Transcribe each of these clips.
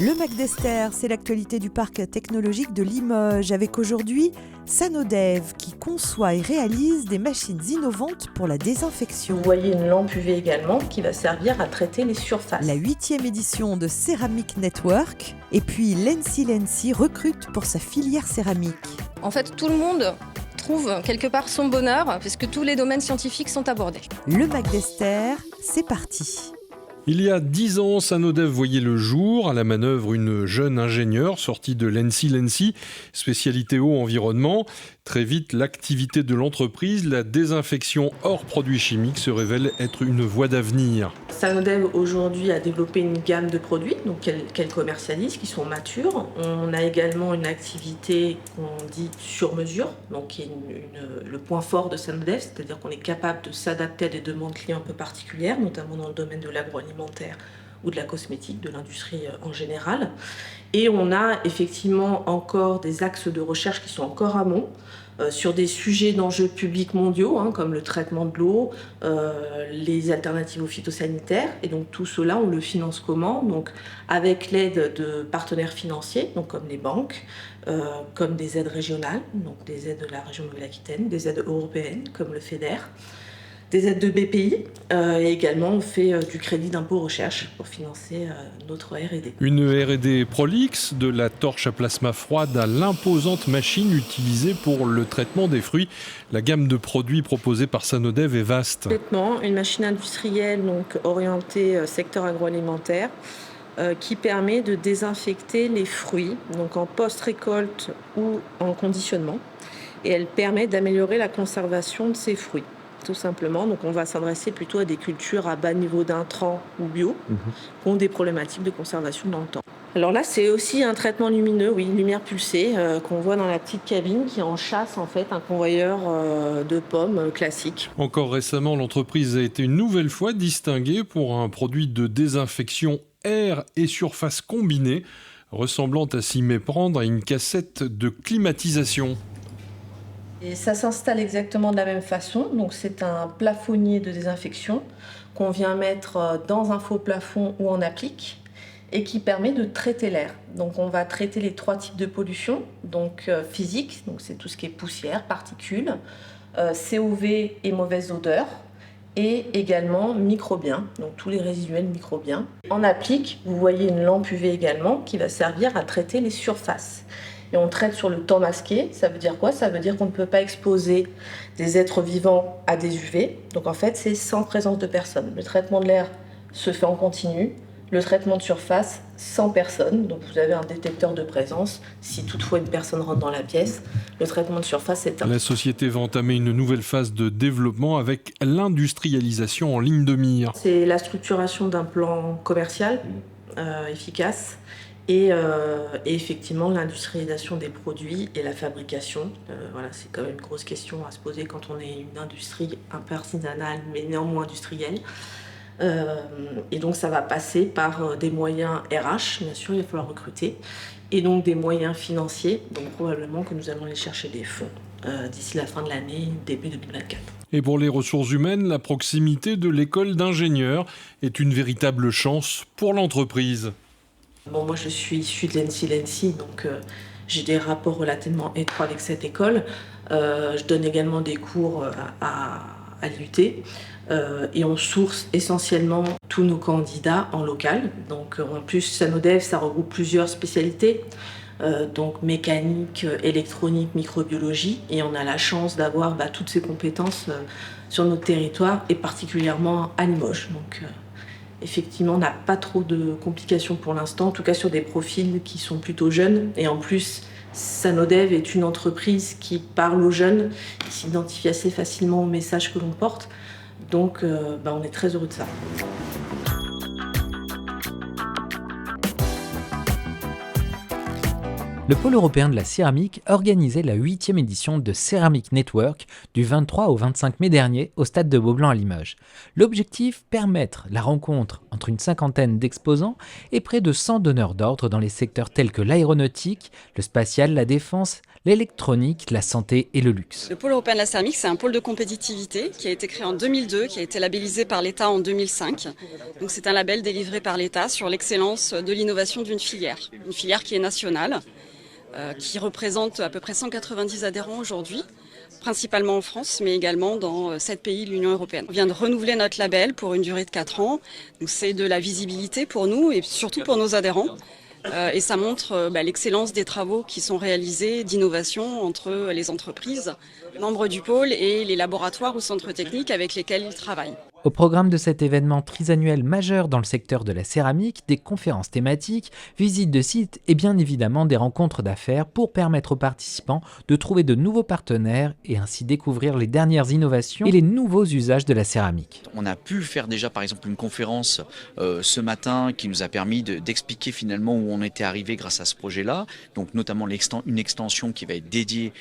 Le Mac d'Esther, c'est l'actualité du parc technologique de Limoges, avec aujourd'hui Sanodev qui conçoit et réalise des machines innovantes pour la désinfection. Vous voyez une lampe UV également qui va servir à traiter les surfaces. La 8e édition de Ceramic Network, et puis Lency recrute pour sa filière céramique. En fait, tout le monde trouve quelque part son bonheur puisque tous les domaines scientifiques sont abordés. Le Mac d'Esther, c'est parti. Il y a 10 ans, Sanodev voyait le jour. À la manœuvre, une jeune ingénieure sortie de Lency, spécialité eau environnement. Très vite, l'activité de l'entreprise, la désinfection hors produits chimiques, se révèle être une voie d'avenir. Sanodev aujourd'hui a développé une gamme de produits qu'elle commercialise, qui sont matures. On a également une activité qu'on dit sur mesure, donc qui est le point fort de Sanodev, c'est-à-dire qu'on est capable de s'adapter à des demandes clients un peu particulières, notamment dans le domaine de l'agroalimentaire ou de la cosmétique, de l'industrie en général. Et on a effectivement encore des axes de recherche qui sont encore amont, sur des sujets d'enjeux publics mondiaux, comme le traitement de l'eau, les alternatives aux phytosanitaires. Et donc tout cela, on le finance comment ? Donc avec l'aide de partenaires financiers, donc comme les banques, comme des aides régionales, donc des aides de la région Nouvelle-Aquitaine, des aides européennes comme le FEDER, des aides de BPI, et également on fait du crédit d'impôt recherche pour financer notre R&D. Une R&D prolixe, de la torche à plasma froide à l'imposante machine utilisée pour le traitement des fruits. La gamme de produits proposée par Sanodev est vaste. Complètement, une machine industrielle donc orientée secteur agroalimentaire qui permet de désinfecter les fruits donc en post-récolte ou en conditionnement, et elle permet d'améliorer la conservation de ces fruits. Tout simplement, donc on va s'adresser plutôt à des cultures à bas niveau d'intrants ou bio, qui ont des problématiques de conservation dans le temps. Alors là, c'est aussi un traitement lumineux, oui, lumière pulsée, qu'on voit dans la petite cabine qui en chasse en fait un convoyeur de pommes classique. Encore récemment, l'entreprise a été une nouvelle fois distinguée pour un produit de désinfection air et surface combinée, ressemblant à s'y méprendre à une cassette de climatisation. Et ça s'installe exactement de la même façon. Donc c'est un plafonnier de désinfection qu'on vient mettre dans un faux plafond ou en applique et qui permet de traiter l'air. Donc on va traiter les 3 types de pollution, donc physique, donc c'est tout ce qui est poussière, particules, COV et mauvaise odeur, et également microbiens, donc tous les résiduels microbiens. En applique, vous voyez une lampe UV également qui va servir à traiter les surfaces. Et on traite sur le temps masqué. Ça veut dire quoi ? Ça veut dire qu'on ne peut pas exposer des êtres vivants à des UV. Donc en fait, c'est sans présence de personne. Le traitement de l'air se fait en continu. Le traitement de surface, sans personne. Donc vous avez un détecteur de présence. Si toutefois une personne rentre dans la pièce, le traitement de surface est éteint. La société va entamer une nouvelle phase de développement avec l'industrialisation en ligne de mire. C'est la structuration d'un plan commercial efficace. Et effectivement, l'industrialisation des produits et la fabrication, voilà, c'est quand même une grosse question à se poser quand on est une industrie un peu artisanale, mais néanmoins industrielle. Et donc, ça va passer par des moyens RH, bien sûr, il va falloir recruter, et donc des moyens financiers. Donc, probablement que nous allons aller chercher des fonds d'ici la fin de l'année, début 2024. Et pour les ressources humaines, la proximité de l'école d'ingénieurs est une véritable chance pour l'entreprise. Bon, moi, je suis issue de Lency, donc j'ai des rapports relativement étroits avec cette école. Je donne également des cours à l'IUT et on source essentiellement tous nos candidats en local. Donc, en plus, Sanodev, ça regroupe plusieurs spécialités, donc mécanique, électronique, microbiologie, et on a la chance d'avoir toutes ces compétences sur notre territoire et particulièrement à Limoges. Donc, effectivement, on n'a pas trop de complications pour l'instant, en tout cas sur des profils qui sont plutôt jeunes. Et en plus, Sanodev est une entreprise qui parle aux jeunes, qui s'identifie assez facilement au message que l'on porte. Donc, on est très heureux de ça. Le pôle européen de la céramique organisait la 8e édition de Ceramic Network du 23 au 25 mai dernier au stade de Beaublanc à Limoges. L'objectif, permettre la rencontre entre une cinquantaine d'exposants et près de 100 donneurs d'ordre dans les secteurs tels que l'aéronautique, le spatial, la défense, l'électronique, la santé et le luxe. Le pôle européen de la céramique, c'est un pôle de compétitivité qui a été créé en 2002, qui a été labellisé par l'État en 2005. Donc c'est un label délivré par l'État sur l'excellence de l'innovation d'une filière. Une filière qui est nationale, qui représente à peu près 190 adhérents aujourd'hui, principalement en France, mais également dans 7 pays de l'Union européenne. On vient de renouveler notre label pour une durée de 4 ans. Donc c'est de la visibilité pour nous et surtout pour nos adhérents. Et ça montre l'excellence des travaux qui sont réalisés d'innovation entre les entreprises, membres du pôle et les laboratoires ou centres techniques avec lesquels ils travaillent. Au programme de cet événement trisannuel majeur dans le secteur de la céramique, des conférences thématiques, visites de sites et bien évidemment des rencontres d'affaires pour permettre aux participants de trouver de nouveaux partenaires et ainsi découvrir les dernières innovations et les nouveaux usages de la céramique. On a pu faire déjà par exemple une conférence ce matin qui nous a permis d'expliquer finalement où on était arrivé grâce à ce projet-là, donc notamment une extension qui va être dédiée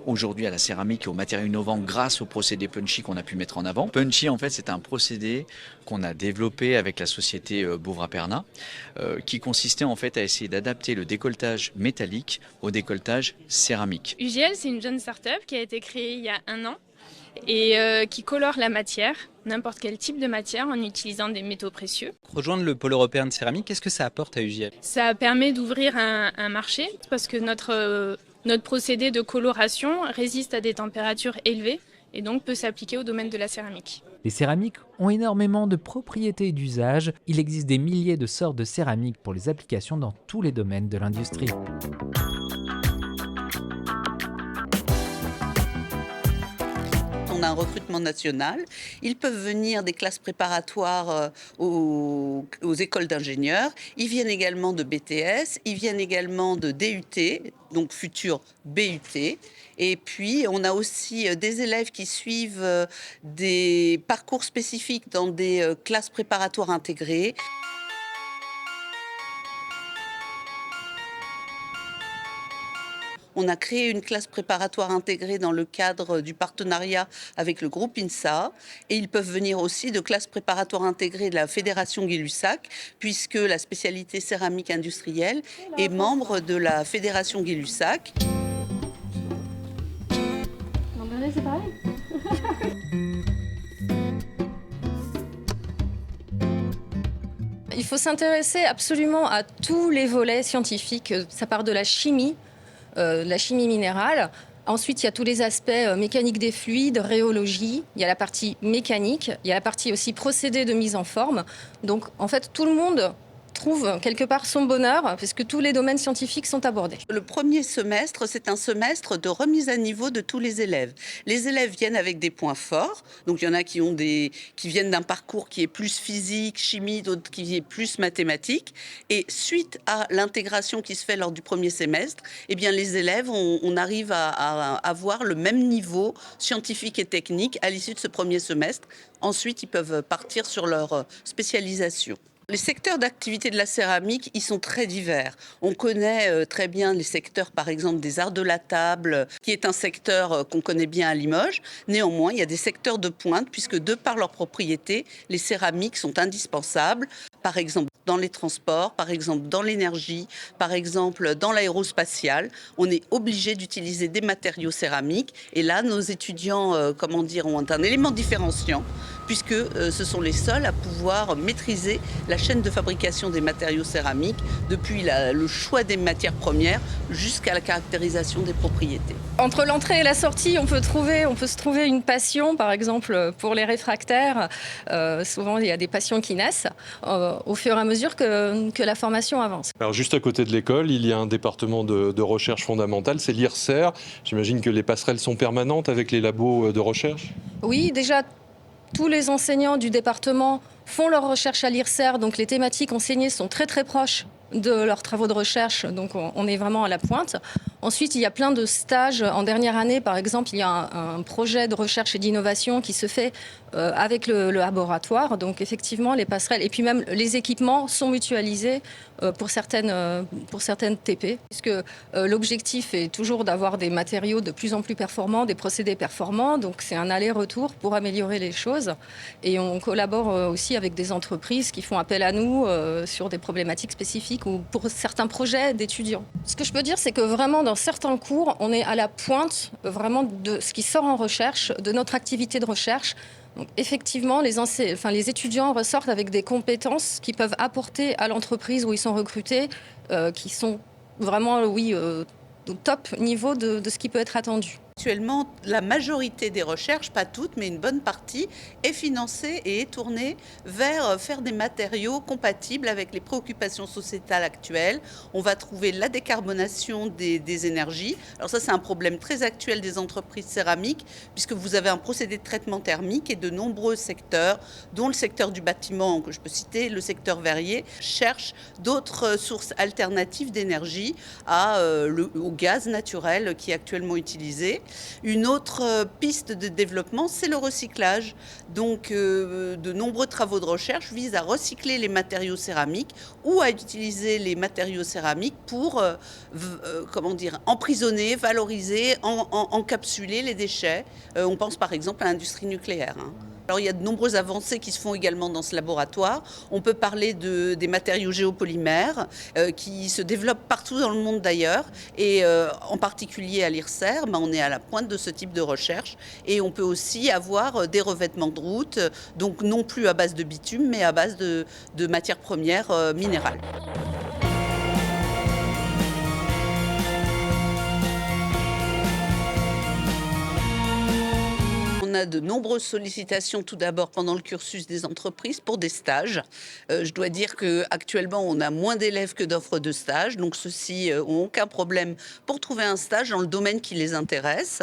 aujourd'hui à la céramique et aux matériaux innovants grâce au procédé Punchy qu'on a pu mettre en avant. Punchy en fait c'est un procédé qu'on a développé avec la société Bouvra-Perna qui consistait en fait à essayer d'adapter le décolletage métallique au décolletage céramique. UGL, c'est une jeune start-up qui a été créée il y a 1 an et qui colore la matière, n'importe quel type de matière en utilisant des métaux précieux. Rejoindre le pôle européen de céramique, qu'est-ce que ça apporte à UGL ? Ça permet d'ouvrir un marché parce que notre procédé de coloration résiste à des températures élevées et donc peut s'appliquer au domaine de la céramique. Les céramiques ont énormément de propriétés et d'usages. Il existe des milliers de sortes de céramiques pour les applications dans tous les domaines de l'industrie. On a un recrutement national. Ils peuvent venir des classes préparatoires aux écoles d'ingénieurs. Ils viennent également de BTS. Ils viennent également de DUT, donc futur BUT. Et puis, on a aussi des élèves qui suivent des parcours spécifiques dans des classes préparatoires intégrées. On a créé une classe préparatoire intégrée dans le cadre du partenariat avec le groupe INSA. Et ils peuvent venir aussi de classes préparatoires intégrées de la Fédération Gay-Lussac, puisque la spécialité céramique industrielle est membre de la Fédération Gay-Lussac. C'est pareil. Il faut s'intéresser absolument à tous les volets scientifiques. Ça part de la chimie minérale. Ensuite, il y a tous les aspects mécaniques des fluides, rhéologie. Il y a la partie mécanique. Il y a la partie aussi procédé de mise en forme. Donc, en fait, tout le monde trouve quelque part son bonheur puisque tous les domaines scientifiques sont abordés. Le premier semestre, c'est un semestre de remise à niveau de tous les élèves. Les élèves viennent avec des points forts. Donc, il y en a qui viennent d'un parcours qui est plus physique, chimie, d'autres qui est plus mathématique. Et suite à l'intégration qui se fait lors du premier semestre, eh bien, les élèves, on arrive à avoir le même niveau scientifique et technique à l'issue de ce premier semestre. Ensuite, ils peuvent partir sur leur spécialisation. Les secteurs d'activité de la céramique, ils sont très divers. On connaît très bien les secteurs, par exemple, des arts de la table, qui est un secteur qu'on connaît bien à Limoges. Néanmoins, il y a des secteurs de pointe, puisque de par leurs propriétés, les céramiques sont indispensables. Par exemple, dans les transports, par exemple, dans l'énergie, par exemple, dans l'aérospatial. On est obligé d'utiliser des matériaux céramiques. Et là, nos étudiants, ont un élément différenciant, puisque ce sont les seuls à pouvoir maîtriser la chaîne de fabrication des matériaux céramiques, depuis le choix des matières premières jusqu'à la caractérisation des propriétés. Entre l'entrée et la sortie, on peut se trouver une passion, par exemple pour les réfractaires. Souvent, il y a des passions qui naissent au fur et à mesure que la formation avance. Alors juste à côté de l'école, il y a un département de recherche fondamentale, c'est l'IRSER. J'imagine que les passerelles sont permanentes avec les labos de recherche ? Oui, déjà, tous les enseignants du département font leurs recherches à l'IRSER, donc les thématiques enseignées sont très très proches de leurs travaux de recherche, donc on est vraiment à la pointe. Ensuite, il y a plein de stages. En dernière année, par exemple, il y a un projet de recherche et d'innovation qui se fait avec le laboratoire. Donc, effectivement, les passerelles et puis même les équipements sont mutualisés pour certaines TP. Puisque l'objectif est toujours d'avoir des matériaux de plus en plus performants, des procédés performants. Donc, c'est un aller-retour pour améliorer les choses. Et on collabore aussi avec des entreprises qui font appel à nous sur des problématiques spécifiques ou pour certains projets d'étudiants. Ce que je peux dire, c'est que vraiment, dans certains cours, on est à la pointe vraiment de ce qui sort en recherche, de notre activité de recherche. Donc, effectivement, les étudiants ressortent avec des compétences qu'ils peuvent apporter à l'entreprise où ils sont recrutés, qui sont vraiment, au top niveau de ce qui peut être attendu. Actuellement, la majorité des recherches, pas toutes, mais une bonne partie, est financée et est tournée vers faire des matériaux compatibles avec les préoccupations sociétales actuelles. On va trouver la décarbonation des énergies. Alors ça, c'est un problème très actuel des entreprises céramiques, puisque vous avez un procédé de traitement thermique et de nombreux secteurs, dont le secteur du bâtiment, que je peux citer, le secteur verrier, cherchent d'autres sources alternatives d'énergie au gaz naturel qui est actuellement utilisé. Une autre piste de développement, c'est le recyclage. Donc, de nombreux travaux de recherche visent à recycler les matériaux céramiques ou à utiliser les matériaux céramiques pour emprisonner, valoriser, encapsuler les déchets. On pense par exemple à l'industrie nucléaire. Alors, il y a de nombreuses avancées qui se font également dans ce laboratoire. On peut parler des matériaux géopolymères qui se développent partout dans le monde d'ailleurs. Et en particulier à l'IRSER, on est à la pointe de ce type de recherche. Et on peut aussi avoir des revêtements de route, donc non plus à base de bitume, mais à base de matières premières minérales. On a de nombreuses sollicitations tout d'abord pendant le cursus des entreprises pour des stages. Je dois dire qu'actuellement, on a moins d'élèves que d'offres de stages. Donc, ceux-ci n'ont aucun problème pour trouver un stage dans le domaine qui les intéresse.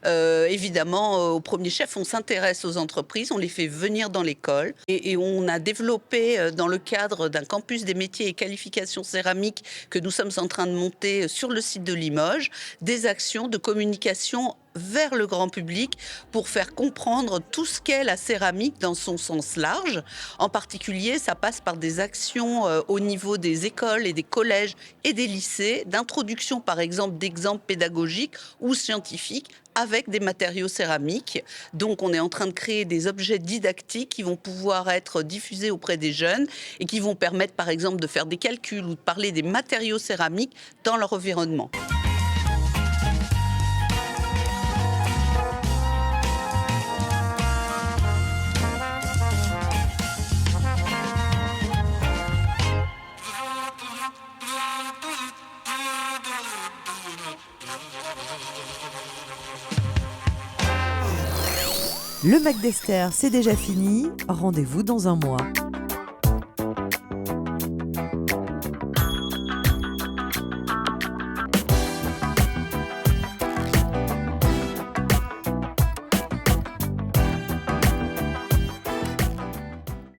Évidemment, au premier chef, on s'intéresse aux entreprises, on les fait venir dans l'école. Et on a développé, dans le cadre d'un campus des métiers et qualifications céramiques que nous sommes en train de monter sur le site de Limoges, des actions de communication vers le grand public pour faire comprendre tout ce qu'est la céramique dans son sens large. En particulier, ça passe par des actions au niveau des écoles et des collèges et des lycées, d'introduction par exemple d'exemples pédagogiques ou scientifiques avec des matériaux céramiques. Donc on est en train de créer des objets didactiques qui vont pouvoir être diffusés auprès des jeunes et qui vont permettre par exemple de faire des calculs ou de parler des matériaux céramiques dans leur environnement. Le Mac d'Esther, c'est déjà fini. Rendez-vous dans un mois.